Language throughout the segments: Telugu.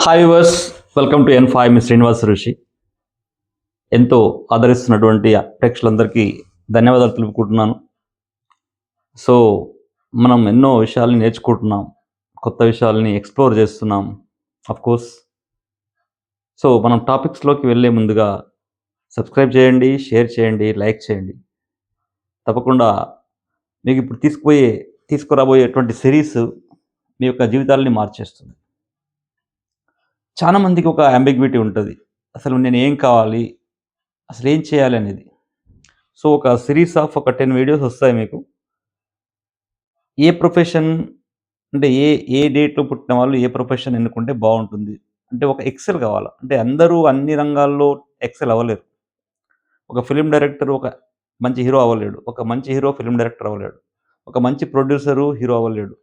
Hi yours, welcome to N5 మీ శ్రీనివాస్ ఋషి. ఎంతో ఆదరిస్తున్నటువంటి ప్రేక్షకులందరికీ ధన్యవాదాలు తెలుపుకుంటున్నాను. సో, మనం ఎన్నో విషయాల్ని నేర్చుకుంటున్నాం. కొత్త విషయాల్ని ఎక్స్‌ప్లోర్ చేస్తున్నాం. ఆఫ్‌కోర్స్. సో, మనం టాపిక్స్‌లోకి వెళ్ళే ముందుగా సబ్స్క్రైబ్ చేయండి, షేర్ చేయండి, లైక్ చేయండి. తప్పకుండా మీకిప్పుడు తీసుకురాబోయేటువంటి సిరీస్ మీ యొక్క జీవితాల్ని మార్చేస్తుంది. చాలా మందికి ఒక యాంబిగ్విటీ ఉంటది. అసలు నేనేం కావాలి? అసలేం చేయాలి అనేది. సో, ఒక సిరీస్ ఆఫ్ ఒక 10 వీడియోస్ వస్తాయి మీకు. ఏ ప్రొఫెషన్ అంటే ఏ డేట్‌లో పుట్టిన వాళ్ళు ఏ ప్రొఫెషన్ ఎన్నుకుంటే బావుంటుంది. అంటే ఒక ఎక్సెల్ కావాల. అంటే అందరూ అన్ని రంగాల్లో ఎక్సెల్ అవ్వలేరు. ఒక ఫిల్మ్ డైరెక్టర్ ఒక మంచి హీరో అవ్వలేడు. ఒక మంచి హీరో ఫిల్మ్ డైరెక్టర్ అవ్వలేడు. ఒక మంచి ప్రొడ్యూసరు హీరో అవ్వలేడు.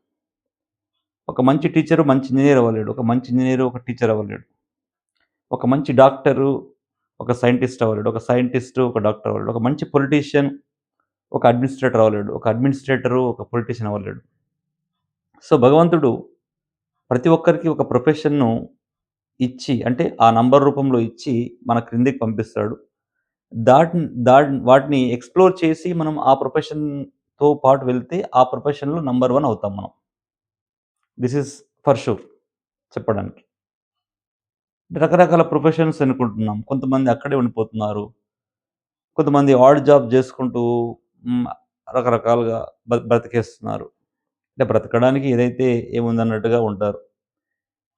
ఒక మంచి టీచరు మంచి ఇంజినీర్ అవ్వలేడు. ఒక మంచి ఇంజినీరు ఒక టీచర్ అవ్వలేడు. ఒక మంచి డాక్టరు ఒక సైంటిస్ట్ అవ్వలేడు. ఒక సైంటిస్టు ఒక డాక్టర్ అవ్వలేడు. ఒక మంచి పొలిటీషియన్ ఒక అడ్మినిస్ట్రేటర్ అవ్వలేడు. ఒక అడ్మినిస్ట్రేటరు ఒక పొలిటీషియన్ అవ్వలేడు. సో, భగవంతుడు ప్రతి ఒక్కరికి ఒక ప్రొఫెషన్‌ను ఇచ్చి అంటే ఆ నంబర్ రూపంలో ఇచ్చి మన క్రిందికి పంపిస్తాడు. వాటిని ఎక్స్‌ప్లోర్ చేసి మనం ఆ ప్రొఫెషన్‌తో పాటు వెళ్తే ఆ ప్రొఫెషన్‌లో నంబర్ 1 అవుతాం మనం. దిస్ ఈజ్ ఫర్ షూర్ చెప్పడానికి. రకరకాల ప్రొఫెషన్స్ ఎన్నుకుంటున్నాం. కొంతమంది అక్కడే ఉండిపోతున్నారు. కొంతమంది ఆడ్ జాబ్ జేసుకుంటూ హ్మ్. రకరకాలుగా బ్రతికేస్తున్నారు. అంటే బ్రతకడానికి ఏదైతే ఏముందన్నట్టుగా ఉంటారు.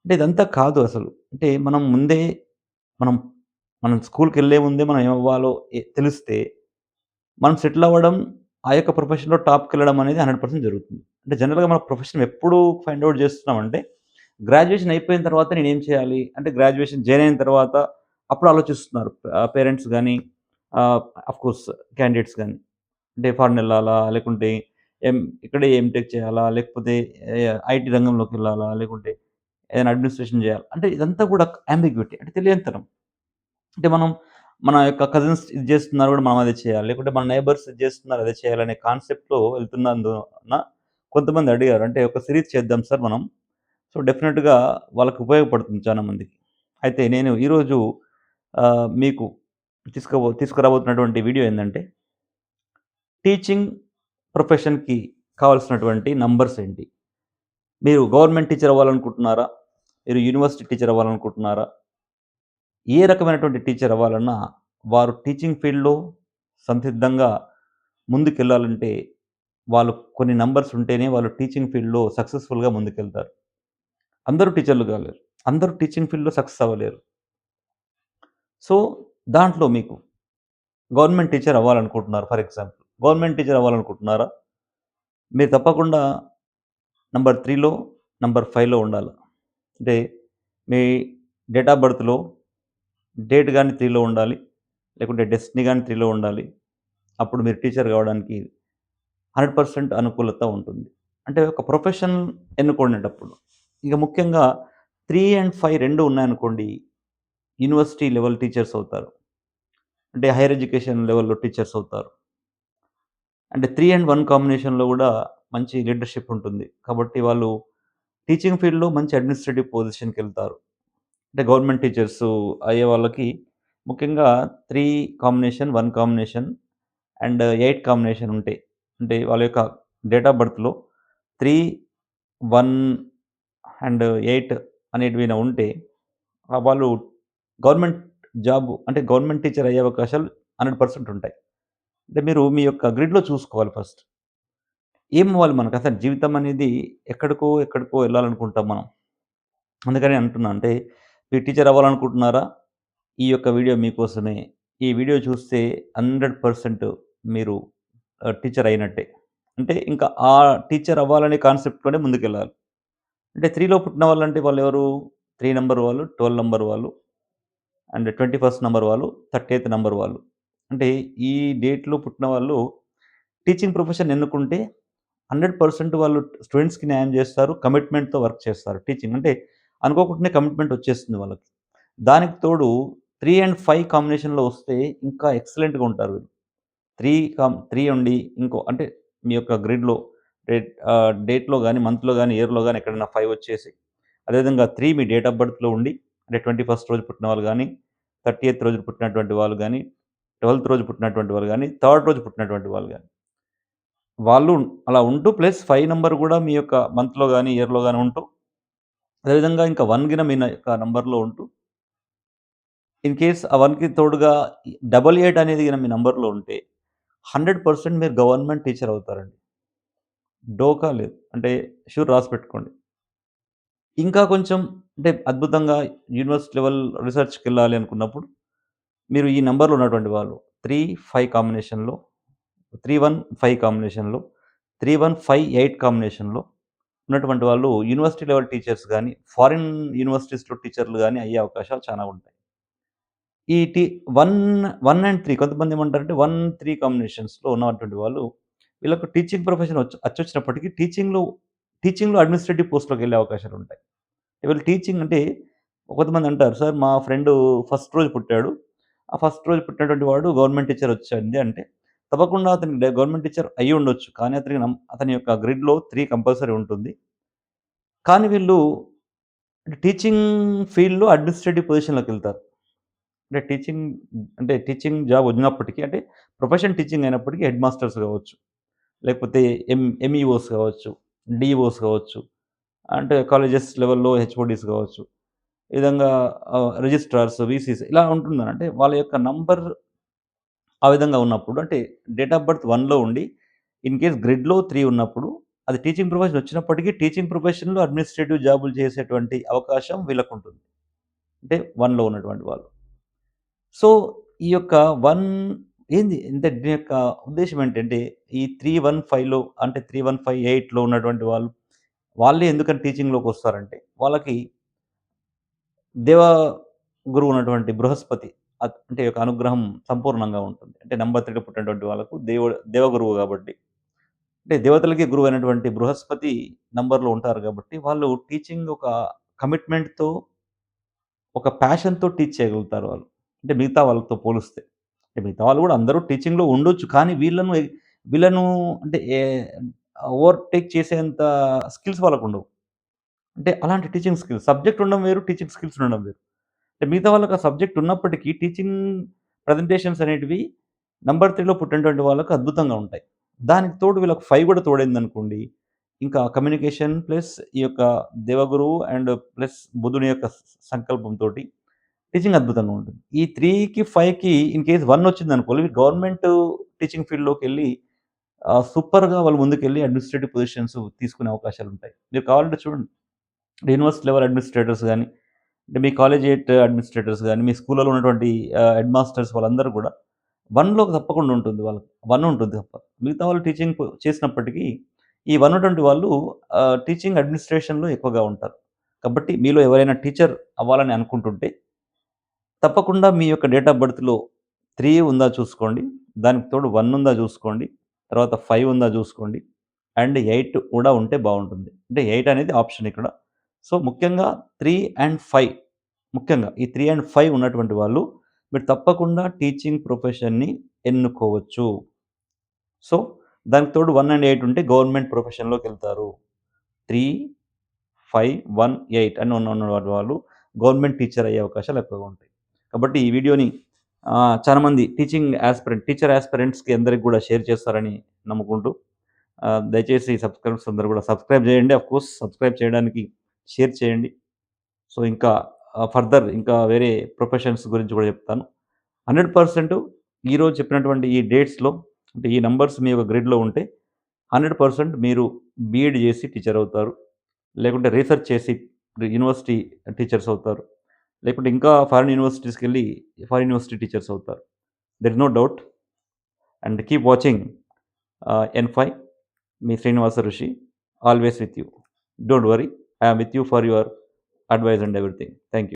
అంటే ఇదంతా కాదు అసలు. అంటే మనం ముందే మనం మనం స్కూల్‌కెళ్ళే ముందే మనం ఏమవ్వాలో తెలిస్తే, మనం సెటిల్ అవ్వడం, ఆ యొక్క ప్రొఫెషన్‌లో టాప్‌కెళ్ళడం అనేది 100% జరుగుతుంది. అంటే జనరల్‌గా మన ప్రొఫెషన్ ఎప్పుడు ఫైండ్ ఔట్ చేస్తున్నామంటే, గ్రాడ్యుయేషన్ అయిపోయిన తర్వాత నేనేం చేయాలి? అంటే గ్రాడ్యుయేషన్ జాయిన్ అయిన తర్వాత అప్పుడు ఆలోచిస్తున్నారు. పేరెంట్స్ గాని, ఆహ్, ఆఫ్‌కోర్స్ క్యాండిడేట్స్ గాని. అంటే ఫారెన్ ఎళ్ళాలా? లేకుంటే ఎం ఇక్కడే ఎంటెక్ చేయాలా? లేకపోతే ఐటీ రంగంలోకెళ్ళాలా? లేకుంటే ఏదైనా అడ్మినిస్ట్రేషన్ జేయాలా? అంటే ఇదంతా కూడా యాంబిగ్విటీ అంటే తెలియనితనం. అంటే మనం మన యొక్క కజిన్స్ ఇది జేస్తున్నారు గూడా మనం అదే చేయాలి. లేకుంటే మన నైబర్స్ ఇది జేస్తున్నారు అదే చేయాలనే కాన్సెప్ట్‌లో వెళ్తున్నందున కొంతమంది అడిగారు. అంటే ఒక సిరీస్ చేద్దాం సార్ మనం. సో, డెఫినిట్‌గా వాళ్ళకి ఉపయోగపడుతుంది చాలా మందికి. అయితే నేను ఈరోజు మీకు తీసుకురాబోతున్నటువంటి వీడియో ఏందంటే, టీచింగ్ ప్రొఫెషన్‌కి కావాల్సినటువంటి నంబర్స్ ఏంటి? మీరు గవర్నమెంట్ టీచర్ అవ్వాలనుకుంటున్నారా? మీరు యూనివర్సిటీ టీచర్ అవ్వాలనుకుంటున్నారా? ఏ రకమైనటువంటి టీచర్ అవ్వాలన్నా, వారు టీచింగ్ ఫీల్డ్‌లో సంసిద్ధంగా ముందుకెళ్ళాలంటే, వాళ్ళు కొన్ని నంబర్స్ ఉంటేనే వాళ్ళు టీచింగ్ ఫీల్డ్‌లో సక్సెస్‌ఫుల్‌గా ముందుకెళ్తారు. అందరూ టీచర్లు కాలేరు. అందరూ టీచింగ్ ఫీల్డ్‌లో సక్సెస్ అవ్వలేరు. సో, దాంట్లో మీకు గవర్నమెంట్ టీచర్ అవ్వాలనుకుంటున్నారు ఫర్ ఎగ్జాంపుల్. గవర్నమెంట్ టీచర్ అవ్వాలనుకుంటున్నారా? మీరు తప్పకుండా నంబర్ 3లో, నంబర్ 5లో ఉండాల. అంటే మీ డేట్ ఆఫ్ బర్త్‌లో డేట్ గాని 3లో ఉండాలి. లేకుంటే డెస్టినీ గాని 3లో ఉండాలి. అప్పుడు మీరు టీచర్ కావడానికి 100% అనుకూలత ఉంటుంది. అంటే ఒక ప్రొఫెషన్ ఎన్నుకునేటప్పుడు. ఇక ముఖ్యంగా 3 అండ్ 5 2 ఉన్నాయనుకోండి, యూనివర్సిటీ లెవెల్ టీచర్స్ అవుతారు. అంటే హైర్ ఎడ్యుకేషన్ లెవెల్‌లో టీచర్స్ అవుతారు. అంటే 3 అండ్ 1 కాంబినేషన్‌లో గూడా మంచి లీడర్‌షిప్ ఉంటుంది. కాబట్టి వాళ్ళు టీచింగ్ ఫీల్డ్‌లో మంచి అడ్మినిస్ట్రేటివ్ పొజిషన్‌కెళ్తారు. అంటే గవర్నమెంట్ టీచర్స్ అయ్యే వాళ్ళకి ముఖ్యంగా 3 కాంబినేషన్, 1 కాంబినేషన్ అండ్ 8 కాంబినేషన్ ఉంటాయి. అంటే వాళ్ళ యొక్క డేట్ ఆఫ్ బర్త్‌లో 3, 1 అండ్ 8 అనేటివిన ఉంటే వాళ్ళు గవర్నమెంట్ జాబ్ అంటే గవర్నమెంట్ టీచర్ అయ్యే అవకాశాలు 100% ఉంటాయి. అంటే మీరు మీ యొక్క గ్రిడ్‌లో చూసుకోవాలి ఫస్ట్. ఏమవ్వాలి మనకసలు జీవితం అనేది ఎక్కడికో ఎళ్ళాలనుకుంటాం మనం. అందుకనే అంటున్నా. అంటే మీరు టీచర్ అవ్వాలనుకుంటున్నారా? ఈ యొక్క వీడియో మీకోసమే. ఈ వీడియో చూస్తే 100% మీరు టీచర్ అయినట్టే. అంటే ఇంకా ఆ టీచర్ అవ్వాలనే కాన్సెప్ట్‌తోనే ముందుకెళ్ళాలి. అంటే 3లో పుట్టిన వాళ్ళంటే వాళ్ళెవరు? 3 నంబర్ వాళ్ళు, 12 నంబర్ వాళ్ళు అండ్ 21st నంబర్ వాళ్ళు, 30థ్ నంబర్ వాళ్ళు. అంటే ఈ డేట్‌లో పుట్టిన వాళ్ళు టీచింగ్ ప్రొఫెషన్ ఎన్నుకుంటే 100% వాళ్ళు స్టూడెంట్స్‌కి న్యాయం జేస్తారు. కమిట్మెంట్‌తో వర్క్ చేస్తారు. టీచింగ్ అంటే అనుకోకుండానే కమిట్మెంట్ వచ్చేస్తుంది వాళ్ళకి. దానికి తోడు 3 అండ్ 5 కాంబినేషన్‌లో వస్తే ఇంకా ఎక్సలెంట్‌గా ఉంటారు వీళ్ళు. 3 ఉండి ఇంకో అంటే మీ యొక్క గ్రిడ్‌లో డేట్‌లో గాని, మంత్‌లో గాని, ఇయర్‌లో గాని ఎక్కడైనా 5 వచ్చేసి అదేవిధంగా 3 మీ డేట్ ఆఫ్ బర్త్‌లో ఉండి, అంటే 21st రోజు పుట్టిన వాళ్ళు గానీ, 30th రోజు పుట్టినటువంటి వాళ్ళు గానీ, 12th రోజు పుట్టినటువంటి వాళ్ళు గానీ, 3rd రోజు పుట్టినటువంటి వాళ్ళు గానీ, వాళ్ళు అలా ఉంటూ ప్లస్ 5 నంబర్ గూడా మీ యొక్క మంత్‌లో గానీ, ఇయర్‌లో గానీ ఉంటూ, అదేవిధంగా ఇంకా 1 గిన మీ యొక్క నంబర్‌లో ఉంటూ, ఇన్ కేస్ ఆ 1కి తోడుగా 88 అనేది గిన మీ నంబర్‌లో ఉంటే 100% మీరు గవర్నమెంట్ టీచర్ అవుతారండి. డోకా లేదు. అంటే షూర్ రాసి పెట్టుకోండి. ఇంకా కొంచెం అంటే అద్భుతంగా యూనివర్సిటీ లెవెల్ రిసర్చ్‌కెళ్ళాలి అనుకున్నప్పుడు, మీరు ఈ నంబర్‌లో ఉన్నటువంటి వాళ్ళు 3, 5 కాంబినేషన్‌లో, 3, 1, 5 కాంబినేషన్‌లో, 3, 1, 5, 8 కాంబినేషన్‌లో ఉన్నటువంటి వాళ్ళు యూనివర్సిటీ లెవెల్ టీచర్స్ గాని, ఫారిన్ యూనివర్సిటీస్‌లో టీచర్లు గాని అయ్యే అవకాశాలు చాలా ఉంటాయి. ఈ 1, 1 అండ్ 3 కొంతమందేమంటారంటే 1, 3 కాంబినేషన్స్‌లో ఉన్నటువంటి వాళ్ళు వీళ్ళకు టీచింగ్ ప్రొఫెషన్ అచ్చొచ్చినప్పటికీ టీచింగ్‌లో అడ్మినిస్ట్రేటివ్ పోస్ట్‌లోకెళ్ళే అవకాశాలుంటాయి. వీళ్ళు టీచింగ్ అంటే కొంతమంది అంటారు, "సార్ మా ఫ్రెండు ఫస్ట్ రోజు పుట్టాడు. ఆ ఫస్ట్ రోజు పుట్టినటువంటి వాడు గవర్నమెంట్ టీచర్ వచ్చాడండి" అంటే, తప్పకుండా అతనికి గవర్నమెంట్ టీచర్ అయ్యుండొచ్చు. కానీ అతని యొక్క గ్రిడ్‌లో 3 కంపల్సరీ ఉంటుంది. కానీ వీళ్ళు టీచింగ్ ఫీల్డ్‌లో అడ్మినిస్ట్రేటివ్ పొజిషన్‌లోకెళ్తారు. అంటే టీచింగ్ జాబ్ ఉన్నప్పటికీ అంటే ప్రొఫెషన్ టీచింగ్ అయినప్పటికీ హెడ్ మాస్టర్స్ కావచ్చు, లేకపోతే ఎంఈఓస్ కావచ్చు, డీఈఓస్ కావచ్చు, అంటే కాలేజెస్ లెవెల్‌లో హెచ్ఓడీస్ కావచ్చు. ఈ విధంగా రిజిస్ట్రార్స్, వీసీస్ ఇలా ఉంటున్నారు. అంటే వాళ్ళ యొక్క నంబర్ ఆ విధంగా ఉన్నప్పుడు అంటే డేట్ ఆఫ్ బర్త్ 1లో ఉండి ఇన్ కేస్ గ్రిడ్‌లో 3 ఉన్నప్పుడు అది టీచింగ్ ప్రొఫెషన్ వచ్చినప్పటికీ టీచింగ్ ప్రొఫెషన్‌లో అడ్మినిస్ట్రేటివ్ జాబులు చేసేటువంటి అవకాశం వీళ్ళకుంటుంది. అంటే 1లో ఉన్నటువంటి వాళ్ళు. సో, ఈ యొక్క 1 ఏంది అంటే దీని యొక్క ఉద్దేశ్యం ఏంటంటే ఈ 315లో అంటే 3158లో ఉన్నటువంటి వాళ్ళే ఎందుకని టీచింగ్‌లోకొస్తారంటే వాళ్ళకి దేవ గురువు ఉన్నటువంటి బృహస్పతి అంటే యొక్క అనుగ్రహం సంపూర్ణంగా ఉంటుంది. అంటే నంబర్ 3లో పుట్టినటువంటి వాళ్ళకు దేవగురువు గాబట్టి, అంటే దేవతలకి గురువైనటువంటి బృహస్పతి నంబర్‌లో ఉంటారు గాబట్టి, వాళ్ళు టీచింగ్ ఒక కమిట్మెంట్‌తో, ఒక ప్యాషన్‌తో టీచ్ చేయగలుగుతారు వాళ్ళు. అంటే మిగతా వాళ్ళతో పోలిస్తే. అంటే మిగతా వాళ్ళు గూడా అందరూ టీచింగ్‌లో ఉండొచ్చు. కానీ వీళ్ళను అంటే ఓవర్‌టేక్ చేసేంత స్కిల్స్ వాళ్ళకుండవు. అంటే అలాంటి టీచింగ్ స్కిల్స్ సబ్జెక్ట్ ఉండడం వేరు, టీచింగ్ స్కిల్స్ ఉండడం వేరు. అంటే మిగతా వాళ్ళకి ఆ సబ్జెక్ట్ ఉన్నప్పటికీ టీచింగ్ ప్రజెంటేషన్స్ అనేటివి నంబర్ 3లో పుట్టినటువంటి వాళ్ళకి అద్భుతంగా ఉంటాయి. దానికి తోడు వీళ్ళకి 5 కూడా తోడైందనుకోండి, ఇంకా కమ్యూనికేషన్ ప్లస్ ఈ యొక్క దేవగురువు అండ్ ప్లస్ బుధుని యొక్క సంకల్పంతోటి టీచింగ్ అద్భుతంగా ఉంటుంది. ఈ 3కి, 5కి ఇన్ కేస్ 1 వచ్చిందనుకోండి గవర్నమెంట్ టీచింగ్ ఫీల్డ్‌లోకెళ్ళి సూపర్‌గా వాళ్ళు ముందుకెళ్ళి అడ్మినిస్ట్రేటివ్ పొజిషన్స్ తీసుకునే అవకాశాలుంటాయి. మీరు కావాలంటే చూడండి. యూనివర్సిటీ లెవెల్ అడ్మినిస్ట్రేటర్స్ గాని, అంటే మీ కాలేజియేట్ అడ్మినిస్ట్రేటర్స్ గాని, మీ స్కూల్‌లలో ఉన్నటువంటి హెడ్ మాస్టర్స్ వాళ్ళందరూ కూడా 1లో తప్పకుండా ఉంటుంది వాళ్ళకి. 1 ఉంటుంది తప్ప. మిగతా వాళ్ళు టీచింగ్ చేసినప్పటికీ ఈ 1 ఉన్నటువంటి వాళ్ళు టీచింగ్ అడ్మినిస్ట్రేషన్‌లో ఎక్కువగా ఉంటారు. కాబట్టి మీలో ఎవరైనా టీచర్ అవ్వాలని అనుకుంటుంటే తప్పకుండా మీ యొక్క డేట్ ఆఫ్ బర్త్‌లో 3 ఉందా చూసుకోండి. దానికి తోడు 1 ఉందా చూసుకోండి. తర్వాత 5 ఉందా చూసుకోండి. అండ్ 8 కూడా ఉంటే బావుంటుంది. అంటే 8 అనేది ఆప్షన్ ఇక్కడ. సో, ముఖ్యంగా 3 అండ్ 5 ముఖ్యంగా ఈ 3 అండ్ 5 ఉన్నటువంటి వాళ్ళు మీరు తప్పకుండా టీచింగ్ ప్రొఫెషన్‌ని ఎన్నుకోవచ్చు. సో, దానికి తోడు 1 అండ్ 8 ఉంటే గవర్నమెంట్ ప్రొఫెషన్‌లోకెళ్తారు. 3, 5, 1, 8 అని ఉన్నటువంటి వాళ్ళు గవర్నమెంట్ టీచర్ అయ్యే అవకాశాలు ఎక్కువగా ఉంటాయి. కాబట్టి ఈ వీడియోని చాలామంది టీచర్ యాస్పిరెంట్స్‌కి అందరికి కూడా షేర్ చేస్తారని నమ్ముకుంటూ దయచేసి సబ్‌స్క్రైబర్స్ అందరూ కూడా సబ్‌స్క్రైబ్ చేయండి. ఆఫ్‌కోర్స్ సబ్‌స్క్రైబ్ చేయడానికి షేర్ చేయండి. సో, ఇంకా ఫర్దర్ ఇంకా వేరే ప్రొఫెషన్స్ గురించి కూడా చెప్తాను. 100% ఈరోజు చెప్పినటువంటి ఈ డేట్స్‌లో అంటే ఈ నంబర్స్ మీ యొక్క గ్రిడ్‌లో ఉంటే 100% మీరు బీఈడీ చేసి టీచర్ అవుతారు. లేకుంటే రీసెర్చ్ చేసి యూనివర్సిటీ టీచర్స్ అవుతారు. లేకుంటే ఇంకా ఫారిన్ యూనివర్సిటీస్‌కెళ్ళి ఫారిన్ యూనివర్సిటీ టీచర్స్ అవుతారు. There is no doubt. And keep watching N5 మీ Srinivasa Rishi always with you. Don't worry. I am with you for your advice and everything. Thank you.